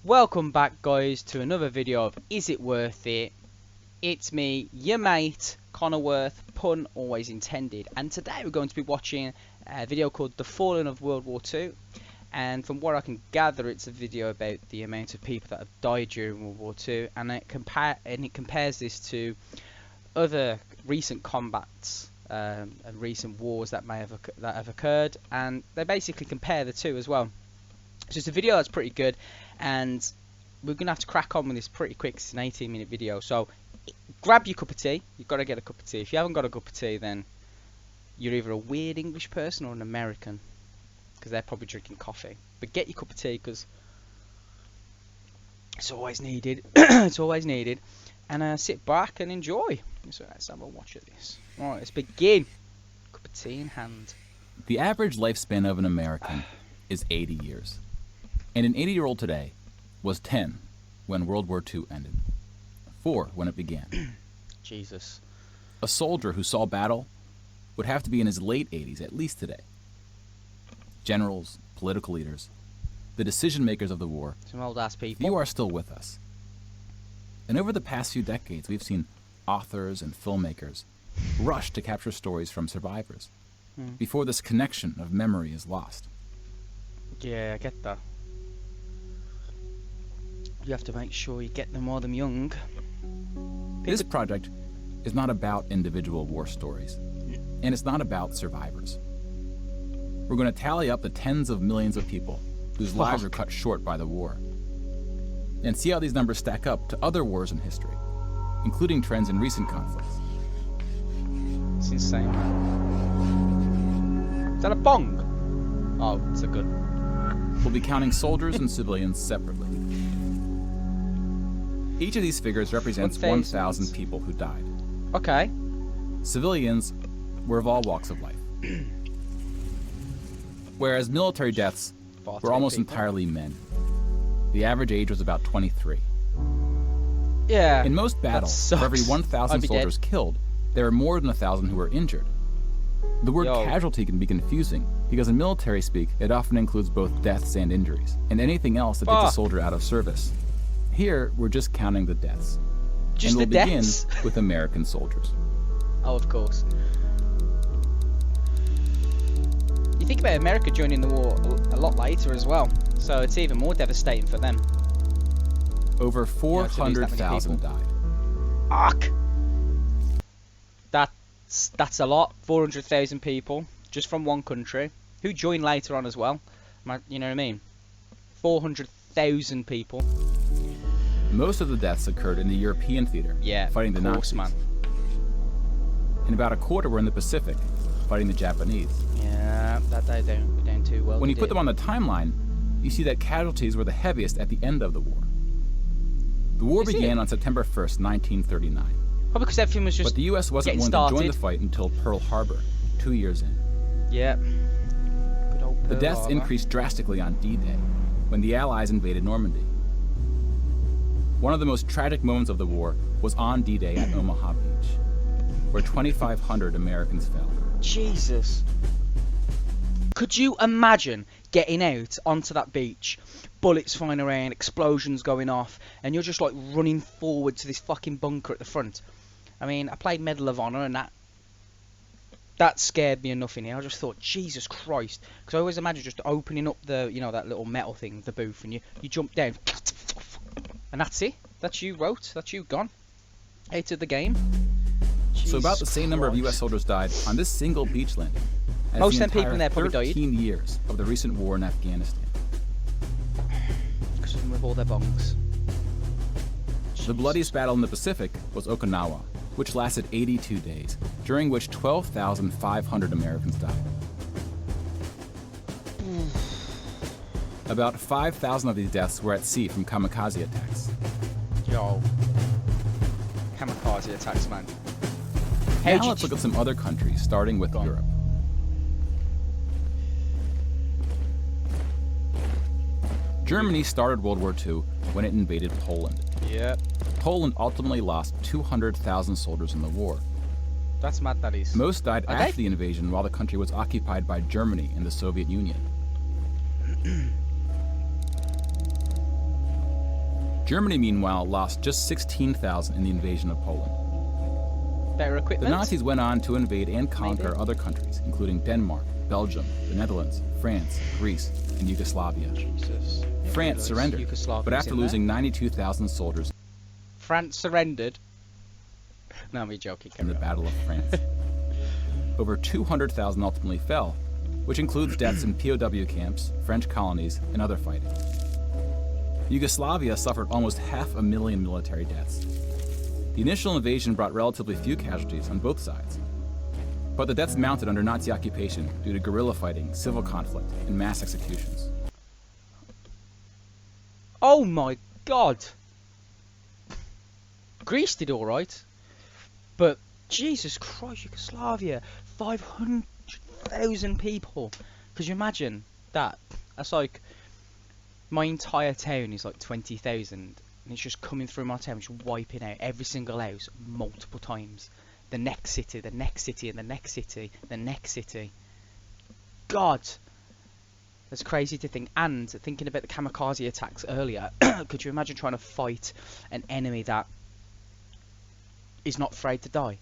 Welcome back, guys, to another video of Is It Worth It? It's me, your mate, Connor Worth, pun always intended, and today we're going to be watching a video called The Falling of World War II, and from what I can gather it's a video about the amount of people that have died during World War II, and it compares this to other recent combats and recent wars that have occurred, and they basically compare the two as well. So it's a video that's pretty good, and we're going to have to crack on with this pretty quick. It's an 18-minute video, so grab your cup of tea. You've got to get a cup of tea. If you haven't got a cup of tea, then you're either a weird English person or an American, because they're probably drinking coffee. But get your cup of tea, because it's always needed. It's always needed. And sit back and enjoy. So let's have a watch of this. Alright, let's begin. Cup of tea in hand. The average lifespan of an American is 80 years. And an 80-year-old today was 10 when World War II ended, 4 when it began. Jesus. A soldier who saw battle would have to be in his late 80s at least today. Generals, political leaders, the decision makers of the war, Some old-ass people. few are still with us. And over the past few decades, we've seen authors and filmmakers rush to capture stories from survivors before this connection of memory is lost. Yeah, I get that. You have to make sure you get them while they're young. This project is not about individual war stories, and it's not about survivors. We're going to tally up the tens of millions of people whose lives are cut short by the war, and see how these numbers stack up to other wars in history, including trends in recent conflicts. It's insane, man. Is that a bong? Oh, it's a gun. We'll be counting soldiers and civilians separately. Each of these figures represents 1,000 people who died. Okay. Civilians were of all walks of life. Whereas military deaths were almost entirely men. The average age was about 23. Yeah. In most battles, for every 1,000 soldiers killed, there are more than 1,000 who are injured. The word casualty can be confusing, because in military speak, it often includes both deaths and injuries, and anything else that takes a soldier out of service. Here, we're just counting the deaths. Just and the we'll begin deaths? with American soldiers. Oh, of course. You think about America joining the war a lot later as well, so it's even more devastating for them. Over 400,000 died. Fuck! That's a lot. 400,000 people just from one country who joined later on as well. You know what I mean? 400,000 people. Most of the deaths occurred in the European theater, fighting the Nazis. Man. And about a quarter were in the Pacific, fighting the Japanese. Yeah, that they don't too well. When you put them on the timeline, you see that casualties were the heaviest at the end of the war. The war began on September 1st, 1939. Probably because everything was just But the U.S. wasn't willing to join the fight until Pearl Harbor, 2 years in. Yeah. Good old Pearl The deaths Harbor. increased drastically on D-Day, when the Allies invaded Normandy. One of the most tragic moments of the war was on D-Day at Omaha Beach, where 2,500 Americans fell. Jesus. Could you imagine getting out onto that beach, bullets flying around, explosions going off, and you're just like running forward to this fucking bunker at the front? I mean, I played Medal of Honor, and that scared me enough in here. I just thought, Jesus Christ, because I always imagine just opening up the, you know, that little metal thing, the booth, and you jump down, and that's it. That's you wrote. That's you gone. Out of the game. So about the same number of U.S. soldiers died on this single beach landing as Most the of them people in there probably 13 years of the recent war in Afghanistan. Because with all their bongs. The bloodiest battle in the Pacific was Okinawa, which lasted 82 days, during which 12,500 Americans died. About 5,000 of these deaths were at sea from kamikaze attacks. Yo. Kamikaze attacks, man. Now let's look at some other countries, starting with Europe. Germany started World War II when it invaded Poland. Yep. Poland ultimately lost 200,000 soldiers in the war. That's mad, that is. Most died after the invasion while the country was occupied by Germany and the Soviet Union. Germany, meanwhile, lost just 16,000 in the invasion of Poland. Better equipment. The Nazis went on to invade and conquer other countries, including Denmark, Belgium, the Netherlands, France, Greece, and Yugoslavia. Jesus. France surrendered, but after losing 92,000 soldiers France surrendered? No, I'm joking. in the Battle of France. Over 200,000 ultimately fell, which includes deaths in POW camps, French colonies, and other fighting. Yugoslavia suffered almost 500,000 military deaths. The initial invasion brought relatively few casualties on both sides, but the deaths mounted under Nazi occupation due to guerrilla fighting, civil conflict, and mass executions. Oh my god! Greece did alright, but Jesus Christ, Yugoslavia, 500,000 people. Could you imagine that? That's like, my entire town is like 20,000, and it's just coming through my town, just wiping out every single house multiple times. The next city, the next city, and the next city, the next city. God! That's crazy to think. And thinking about the kamikaze attacks earlier, could you imagine trying to fight an enemy that is not afraid to die?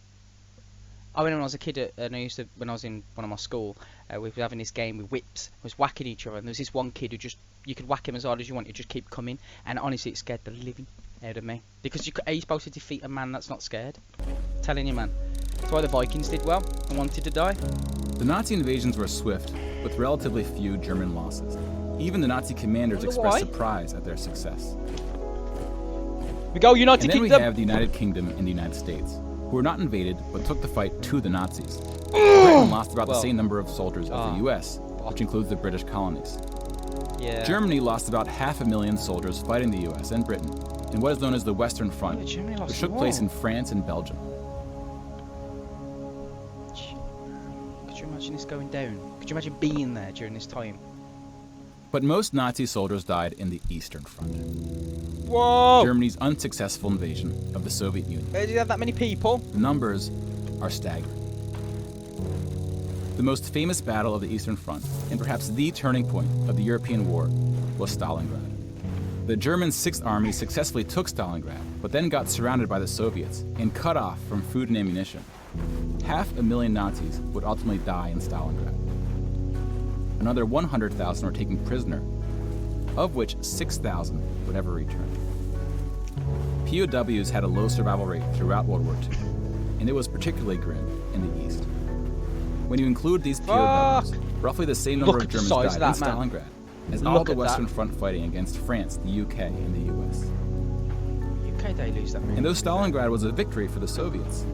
I remember when I was a kid, when I was in one of my school, we were having this game with whips. I was whacking each other, and there was this one kid who you could whack him as hard as you want, he'd just keep coming, and honestly it scared the living out of me. Because are you supposed to defeat a man that's not scared? I'm telling you, man. That's why the Vikings did well and wanted to die. The Nazi invasions were swift, with relatively few German losses. Even the Nazi commanders expressed surprise at their success. We go United And then Kingdom! we have the United Kingdom and the United States, who were not invaded, but took the fight to the Nazis. Britain lost about the same number of soldiers as the US, which includes the British colonies. Yeah. Germany lost about 500,000 soldiers fighting the US and Britain in what is known as the Western Front, which took place in France and Belgium. Could you imagine this going down? Could you imagine being there during this time? But most Nazi soldiers died in the Eastern Front. Whoa! Germany's unsuccessful invasion of the Soviet Union. Did you have that many people? The numbers are staggering. The most famous battle of the Eastern Front, and perhaps the turning point of the European war, was Stalingrad. The German Sixth Army successfully took Stalingrad, but then got surrounded by the Soviets and cut off from food and ammunition. 500,000 Nazis would ultimately die in Stalingrad. Another 100,000 were taken prisoner, of which 6,000 would ever return. POWs had a low survival rate throughout World War II, and it was particularly grim in the East. When you include these POWs, roughly the same number of Germans died in Stalingrad as all the Western Front fighting against France, the UK, and the US. UK, they lose that many. And though Stalingrad was a victory for the Soviets,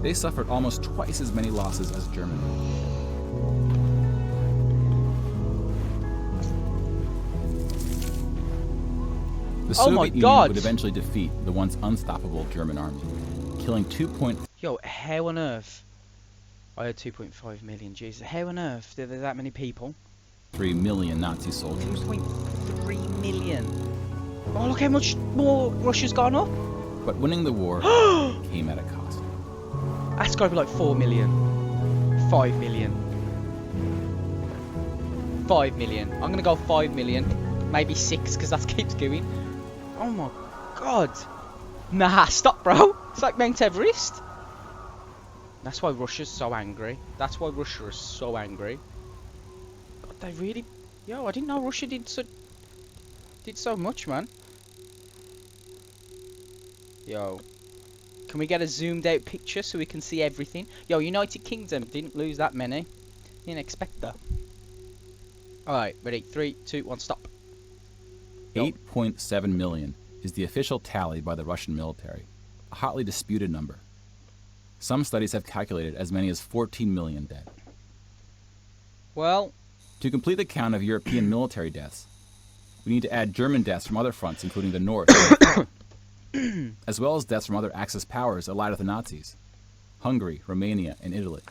they suffered almost twice as many losses as Germany. The Soviet Union would eventually defeat the once unstoppable German army, killing 2. Yo, how on earth? I had 2.5 million. Jesus, how on earth did there that many people? 3 million Nazi soldiers. 2.3 million. Oh, look how much more Russia's gone up. But winning the war came at a cost. That's got to be like 4 million. 5 million. 5 million. I'm going to go 5 million. Maybe 6, because that keeps going. Oh my god. Nah, stop, bro. It's like Mount Everest. That's why Russia's so angry. That's why Russia is so angry. God, they really... Yo, I didn't know Russia did so much, man. Yo. Can we get a zoomed out picture so we can see everything? Yo, United Kingdom didn't lose that many. Didn't expect that. Alright, ready? 3, 2, 1, stop. 8.7 million is the official tally by the Russian military, a hotly disputed number. Some studies have calculated as many as 14 million dead. Well, to complete the count of European military deaths, we need to add German deaths from other fronts, including the North, as well as deaths from other Axis powers allied with the Nazis, Hungary, Romania, and Italy.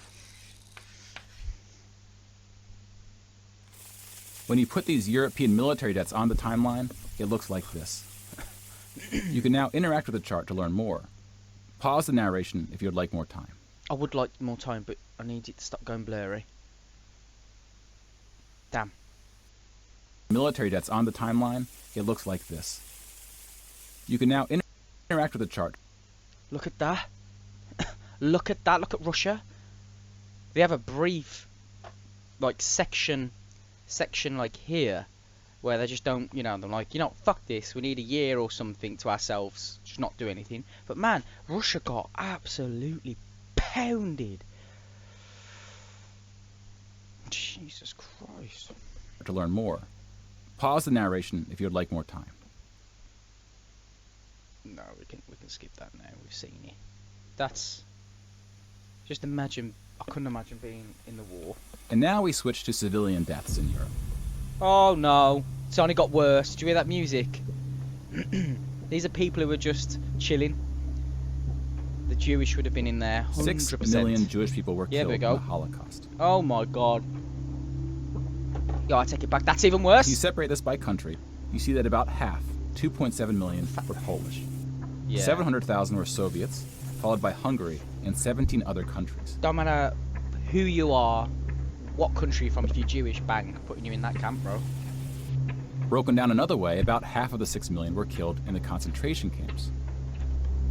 When you put these European military deaths on the timeline, it looks like this. You can now interact with the chart to learn more. Pause the narration if you would like more time. I would like more time, but I need it to stop going blurry. Damn. Military deaths on the timeline, it looks like this. You can now interact with the chart. Look at that. Look at that. Look at Russia. They have a brief, like, section like here, where they just don't, you know, they're like, you know, fuck this. We need a year or something to ourselves. Just not do anything. But man, Russia got absolutely pounded. Jesus Christ. To learn more, pause the narration if you would like more time. No, we can skip that now. We've seen it. That's just imagine. I couldn't imagine being in the war. And now we switch to civilian deaths in Europe. Oh no, it's only got worse. Do you hear that music? These are people who were just chilling. The Jewish would have been in there. 100%. 6 million Jewish people were killed in the Holocaust. Oh my god. Yo, I take it back. That's even worse. If you separate this by country, you see that about half, 2.7 million, were Polish. Yeah. 700,000 were Soviets, followed by Hungary and 17 other countries. Don't matter who you are, what country you're from, if you're Jewish, bang, putting you in that camp, bro. Broken down another way, about half of the 6 million were killed in the concentration camps.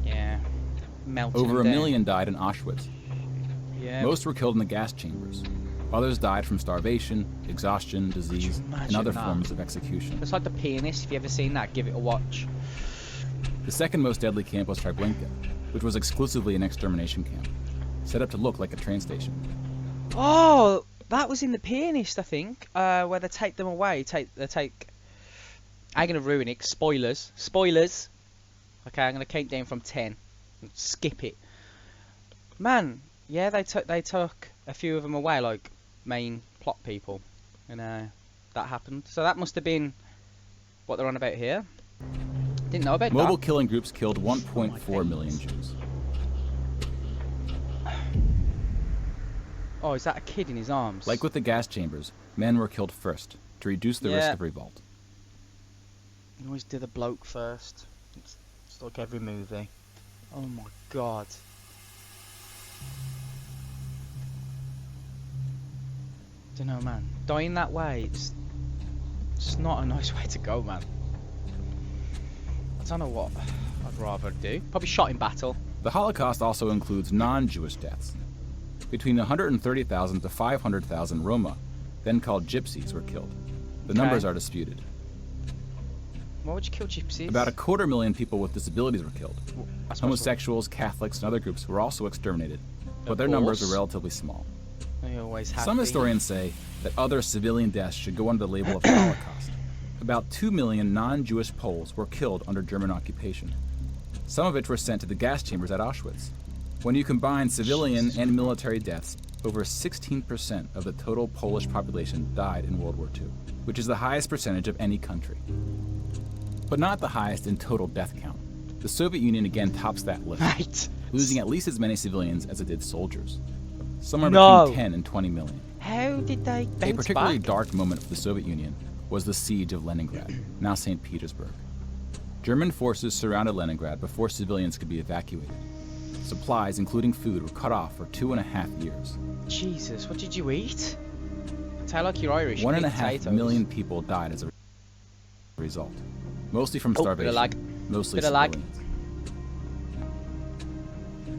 Yeah. Melting Over a down. million died in Auschwitz. Yeah. Most were killed in the gas chambers. Others died from starvation, exhaustion, disease, and other forms of execution. It's like The Pianist. If you've ever seen that, give it a watch. The second most deadly camp was Treblinka, which was exclusively an extermination camp, set up to look like a train station. Oh, that was in The Pianist, I think, where they take them away. I'm gonna ruin it. Spoilers. Okay, I'm gonna count down from 10. Skip it. Man, yeah, they took a few of them away, like main plot people, and that happened. So that must have been what they're on about here. Didn't know about Mobile that. killing groups killed 1.4 million Jews. Oh, is that a kid in his arms? Like with the gas chambers, men were killed first to reduce the risk of revolt. You always do the bloke first. It's like every movie. Oh my god. Don't know, man. Dying that way, it's not a nice way to go, man. I don't know what I'd rather do. Probably shot in battle. The Holocaust also includes non-Jewish deaths. Between 130,000 to 500,000 Roma, then called Gypsies, were killed. The numbers are disputed. Why would you kill Gypsies? About 250,000 people with disabilities were killed. Homosexuals, Catholics, and other groups were also exterminated, but their numbers are relatively small. They always have Some historians say that other civilian deaths should go under the label of the Holocaust. About 2 million non-Jewish Poles were killed under German occupation, some of which were sent to the gas chambers at Auschwitz. When you combine civilian and military deaths, over 16% of the total Polish population died in World War II, which is the highest percentage of any country. But not the highest in total death count. The Soviet Union again tops that list, Right. losing at least as many civilians as it did soldiers. Somewhere between 10 and 20 million. How did they bounce A particularly back? dark moment for the Soviet Union was the siege of Leningrad, now St. Petersburg. German forces surrounded Leningrad before civilians could be evacuated. Supplies, including food, were cut off for 2.5 years. Jesus, what did you eat? Tell like you're Irish. 1.5 million people died as a result, mostly from starvation, mostly civilians.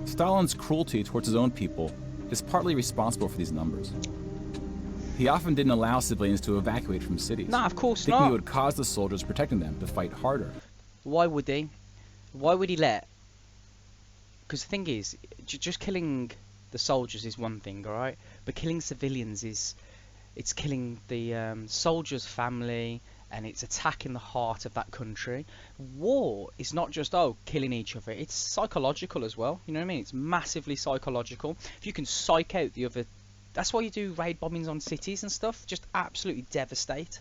Stalin's cruelty towards his own people is partly responsible for these numbers. He often didn't allow civilians to evacuate from cities. Nah, of course thinking not. it would cause the soldiers protecting them to fight harder. Why would he? Why would he let? Because the thing is, just killing the soldiers is one thing, alright? But killing civilians it's killing the soldier's family, and it's attacking the heart of that country. War is not just, killing each other. It's psychological as well. You know what I mean? It's massively psychological. If you can psych out the other... That's why you do raid bombings on cities and stuff. Just absolutely devastate.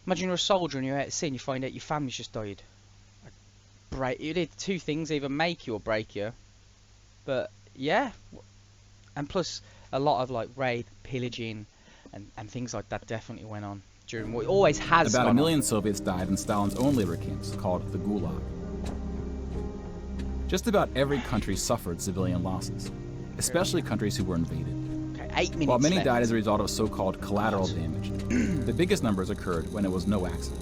Imagine you're a soldier and you're out at sea and you find out your family's just died. You did two things, either make you or break you. But, yeah. And plus, a lot of, like, raid, pillaging, and things like that definitely went on. During what always has About gone 1 million on. Soviets died in Stalin's own labor camps, called the Gulag. Just about every country suffered civilian losses, especially countries who were invaded. Okay, 8 minutes While many left. died as a result of so-called collateral damage, the biggest numbers occurred when it was no accident.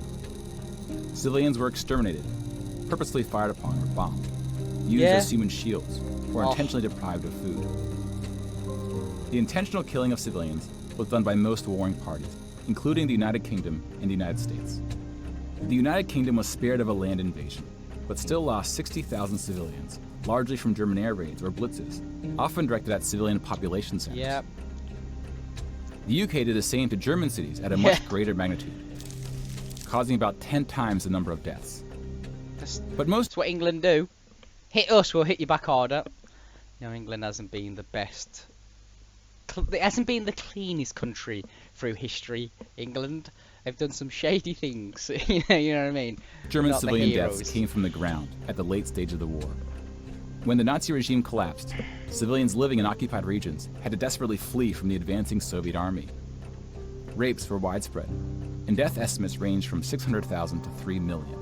Civilians were exterminated, purposely fired upon or bombed, used as human shields, or intentionally deprived of food. The intentional killing of civilians was done by most warring parties, including the United Kingdom and the United States. The United Kingdom was spared of a land invasion, but still lost 60,000 civilians, largely from German air raids or blitzes, often directed at civilian population centers. Yep. The UK did the same to German cities at a much greater magnitude, causing about 10 times the number of deaths. But That's what England do. Hit us, we'll hit you back harder. No, England hasn't been the best. It hasn't been the cleanest country through history, England. They've done some shady things, you know what I mean? German Not the civilian heroes. deaths came from the ground at the late stage of the war. When the Nazi regime collapsed, civilians living in occupied regions had to desperately flee from the advancing Soviet army. Rapes were widespread, and death estimates ranged from 600,000 to 3 million.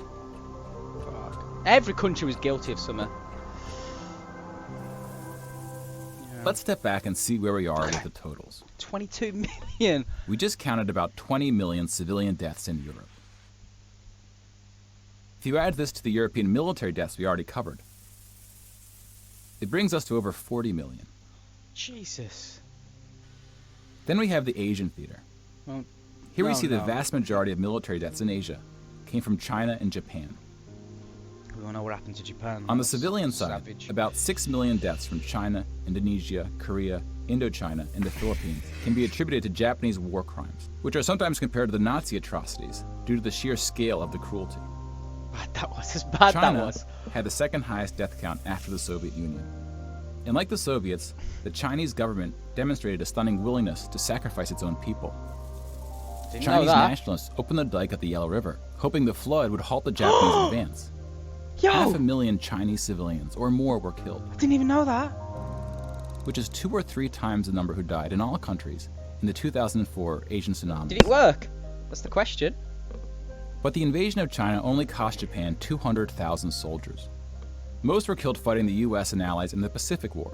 Fuck. Every country was guilty of something. Let's step back and see where we are with the totals. 22 million. We just counted about 20 million civilian deaths in Europe. If you add this to the European military deaths we already covered, it brings us to over 40 million. Jesus. Then we have the Asian theater. Well, Here we no, see the no. vast majority of military deaths in Asia came from China and Japan. We all know what happened to Japan. On the That's civilian side, savage. about 6 million deaths from China, Indonesia, Korea, Indochina, and the Philippines can be attributed to Japanese war crimes, which are sometimes compared to the Nazi atrocities due to the sheer scale of the cruelty. Bad that was, as bad China that was. had the second highest death count after the Soviet Union. And like the Soviets, the Chinese government demonstrated a stunning willingness to sacrifice its own people. Didn't know Chinese that. nationalists opened the dike at the Yellow River, hoping the flood would halt the Japanese advance. Yo! 500,000 Chinese civilians or more were killed, I didn't even know that. which is 2 or 3 times the number who died in all countries in the 2004 Asian tsunami. Did it work? That's the question. But the invasion of China only cost Japan 200,000 soldiers. Most were killed fighting the US and allies in the Pacific War.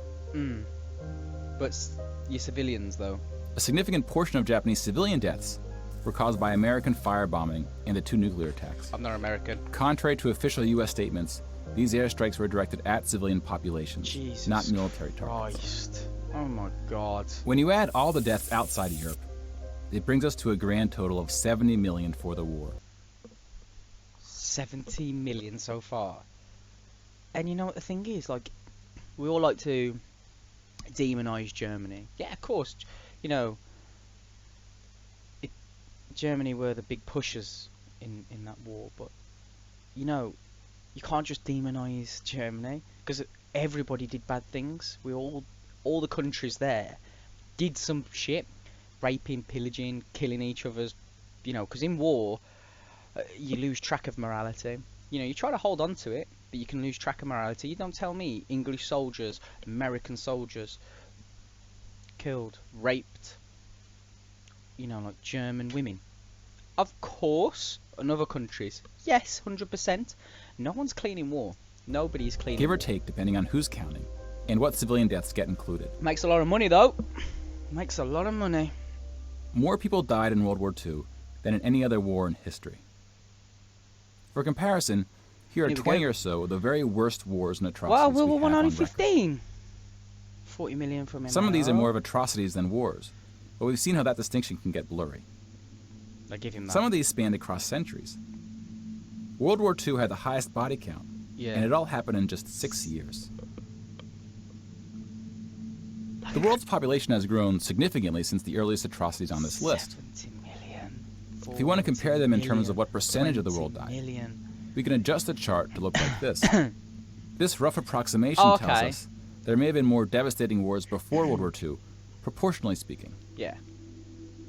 But your civilians, though. A significant portion of Japanese civilian deaths were caused by American firebombing and the 2 nuclear attacks. I'm not American. Contrary to official US statements, these airstrikes were directed at civilian populations, Jesus not military targets. Christ. Oh my God. When you add all the deaths outside of Europe, it brings us to a grand total of 70 million for the war. 70 million so far. And you know what the thing is? Like, we all like to demonize Germany. Yeah, of course. You know, Germany were the big pushers in that war, but you know, you can't just demonize Germany because everybody did bad things. All the countries there did some shit, raping, pillaging, killing each other's. You know, because in war, you lose track of morality. You know, you try to hold on to it, but you can lose track of morality. You don't tell me English soldiers, American soldiers killed, raped, you know, like German women. Of course, in other countries, yes, 100%. No one's clean in war. Nobody's clean. Give in or war. take, depending on who's counting, and what civilian deaths get included. Makes a lot of money, though. Makes a lot of money. More people died in World War II than in any other war in history. For comparison, here are Here we 20 go. or so of the very worst wars and Well, atrocities World we War One have only on record. 15. 40 million from Some of these are MRO. more of atrocities than wars, but we've seen how that distinction can get blurry. I give him that. Some of these spanned across centuries. World War II had the highest body count, yeah. and it all happened in just 6 years. The world's population has grown significantly since the earliest atrocities on this list. 70 million. If you want to compare them in terms of 40 what percentage of the world 20 died, million. we can adjust the chart to look like this. This rough approximation Oh, tells okay. us there may have been more devastating wars before World War II, proportionally speaking. Yeah.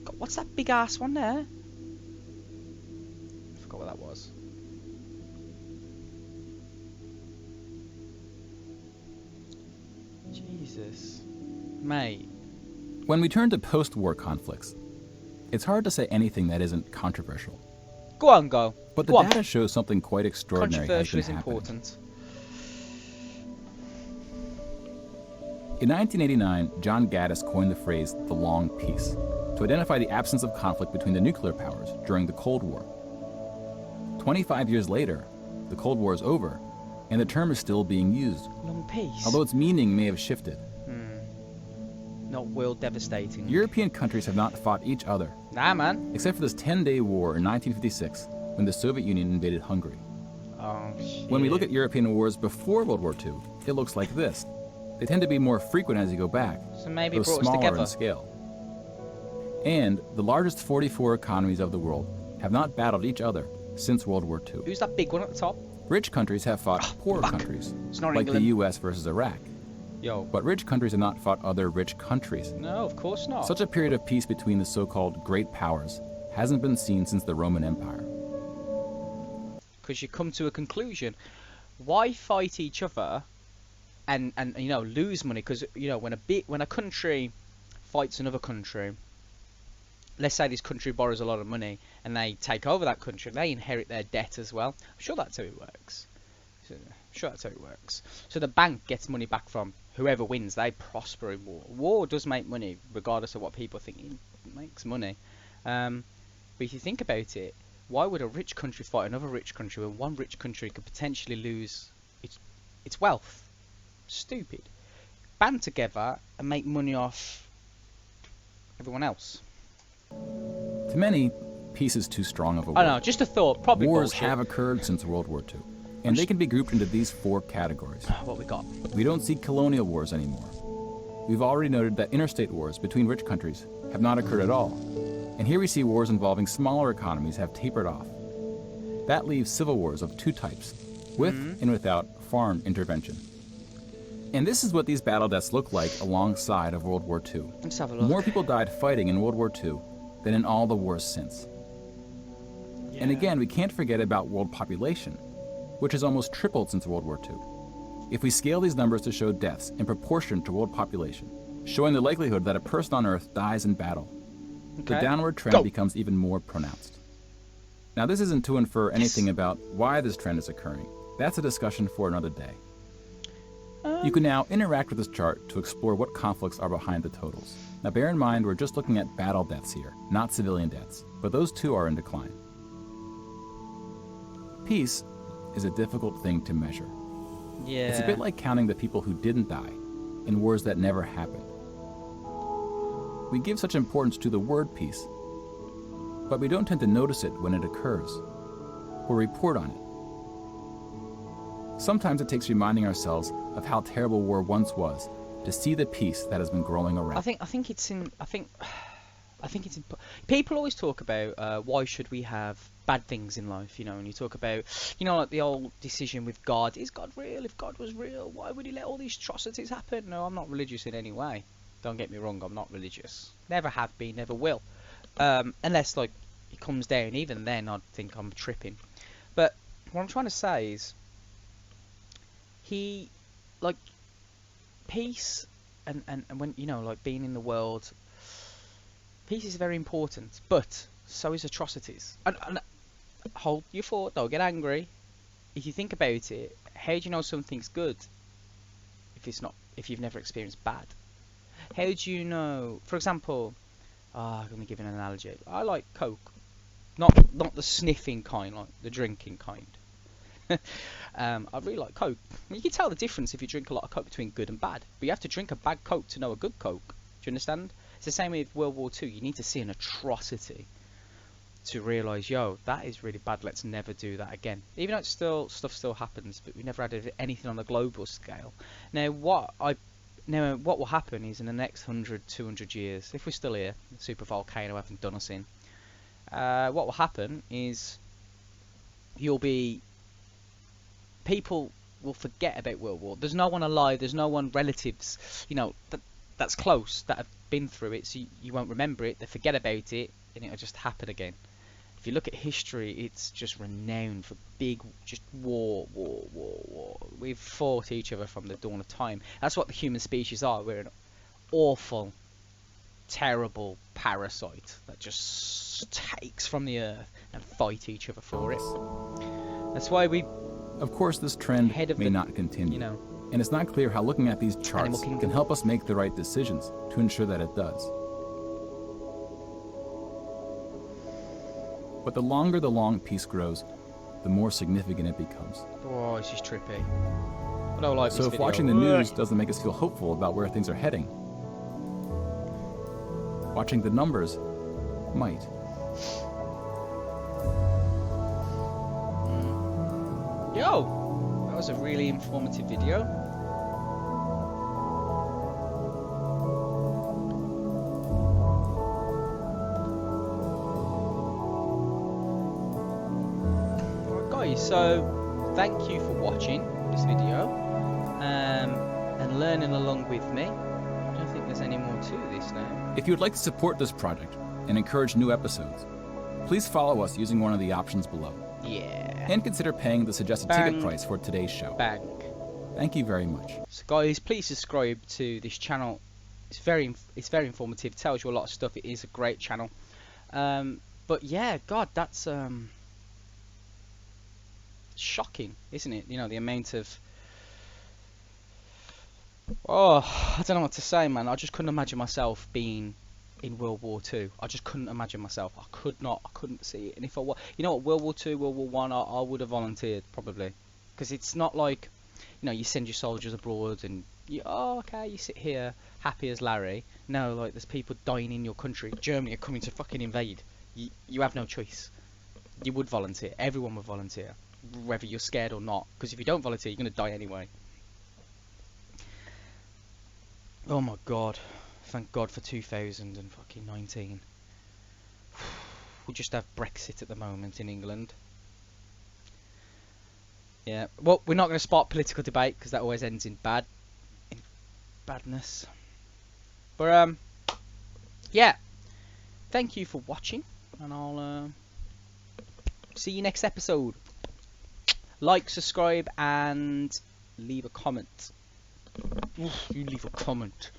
God, what's that big ass one there? I forgot what that was. Jesus. Mate. When we turn to post-war conflicts, it's hard to say anything that isn't controversial. Go on, go. But the Go on. data shows something quite extraordinary has Controversial been is happening. important. In 1989, John Gaddis coined the phrase the long peace to identify the absence of conflict between the nuclear powers during the Cold War. 25 years later, the Cold War is over, and the term is still being used, Long peace. although its meaning may have shifted. Not world devastating. European countries have not fought each other, Nah, man. except for this 10-day war in 1956 when the Soviet Union invaded Hungary. Oh, shit. When we look at European wars before World War II, it looks like this. They tend to be more frequent as you go back, So maybe it though brought us smaller together. in scale. And the largest 44 economies of the world have not battled each other since World War II. Who's that big one at the top? Rich countries have fought poor fuck. countries, It's not like England. the US versus Iraq. Yo. But rich countries have not fought other rich countries. No, of course not. Such a period of peace between the so-called great powers hasn't been seen since the Roman Empire. Because you come to a conclusion. Why fight each other and you know, lose money? Because, you know, when a country fights another country, let's say this country borrows a lot of money and they take over that country, they inherit their debt as well. I'm sure that's how it works. So the bank gets money back from whoever wins. They prosper in war. War does make money, regardless of what people think. It makes money. But if you think about it, why would a rich country fight another rich country when one rich country could potentially lose its wealth? Stupid. Band together and make money off everyone else. To many, peace is too strong of a word. I don't know, just a thought. Probably Wars bullshit. have occurred since World War II, and they can be grouped into these 4 categories. What we got? We don't see colonial wars anymore. We've already noted that interstate wars between rich countries have not occurred at all. And here we see wars involving smaller economies have tapered off. That leaves civil wars of 2 types, with and without foreign intervention. And this is what these battle deaths look like alongside of World War II. Let's have a look. More people died fighting in World War II than in all the wars since. And again, we can't forget about world population, which has almost tripled since World War II. If we scale these numbers to show deaths in proportion to world population, showing the likelihood that a person on Earth dies in battle, the downward trend becomes even more pronounced. Now, this isn't to infer anything about why this trend is occurring. That's a discussion for another day. You can now interact with this chart to explore what conflicts are behind the totals. Now, bear in mind, we're just looking at battle deaths here, not civilian deaths, but those too are in decline. Peace is a difficult thing to measure. Yeah. It's a bit like counting the people who didn't die in wars that never happened. We give such importance to the word peace, but we don't tend to notice it when it occurs, or report on it. Sometimes it takes reminding ourselves of how terrible war once was to see the peace that has been growing around. I think it's people always talk about why should we have bad things in life, you know, and you talk about, you know, like the old decision with God. Is God real? If God was real, why would he let all these atrocities happen? No, I'm not religious in any way. Don't get me wrong, I'm not religious. Never have been, never will. Unless, like, it comes down. Even then, I'd think I'm tripping. But what I'm trying to say is, peace and when, you know, like, being in the world, peace is very important, but so is atrocities. And hold your thought, don't get angry. If you think about it, how do you know something's good if you've never experienced bad? How do you know, for example, I'm going to give an analogy. I like Coke, not the sniffing kind, like the drinking kind. I really like Coke. You can tell the difference if you drink a lot of Coke between good and bad, but you have to drink a bad Coke to know a good Coke. Do you understand? It's the same with World War II. You need to see an atrocity to realise, yo, that is really bad, let's never do that again. Even though stuff still happens, but we never had anything on a global scale. Now what will happen is, in the next 100, 200 years, if we're still here, the super volcano haven't done us in, what will happen is people will forget about World War. There's no one alive, there's no one relatives, you know, that's close, that have been through it, so you won't remember it, they forget about it, and it'll just happen again. If you look at history, it's just renowned for big, just war. We've fought each other from the dawn of time. That's what the human species are. We're an awful, terrible parasite that just takes from the earth and fight each other for it. That's why we... Of course, this trend may not continue, you know, and it's not clear how looking at these charts can help us make the right decisions to ensure that it does. But the longer the long peace grows, the more significant it becomes. Oh, this is trippy. I don't like this So if video. watching the news doesn't make us feel hopeful about where things are heading, watching the numbers might. Yo, that was a really informative video. Alright guys, so thank you for watching this video and learning along with me. I don't think there's any more to this now. If you would like to support this project and encourage new episodes, please follow us using one of the options below. Yeah. And consider paying the suggested Bang. ticket price for today's show. Bang. Thank you very much. So guys, please subscribe to this channel. It's very informative. It tells you a lot of stuff. It is a great channel. But yeah, God, that's shocking, isn't it? You know, the amount of I don't know what to say, man. I just couldn't imagine myself being in World War II. I just couldn't imagine myself. I couldn't see it. And if I was, you know what, World War II, World War One, I would have volunteered probably, because it's not like, you know, you send your soldiers abroad and you, oh okay, you sit here happy as Larry. No, like there's people dying in your country. Germany are coming to fucking invade. You have no choice. You would volunteer. Everyone would volunteer, whether you're scared or not. Because if you don't volunteer, you're gonna die anyway. Oh my God. Thank God for 2019. We just have Brexit at the moment in England. Yeah. Well, we're not going to spark political debate because that always ends in badness. But yeah. Thank you for watching, and I'll see you next episode. Like, subscribe, and leave a comment. Oof, you leave a comment.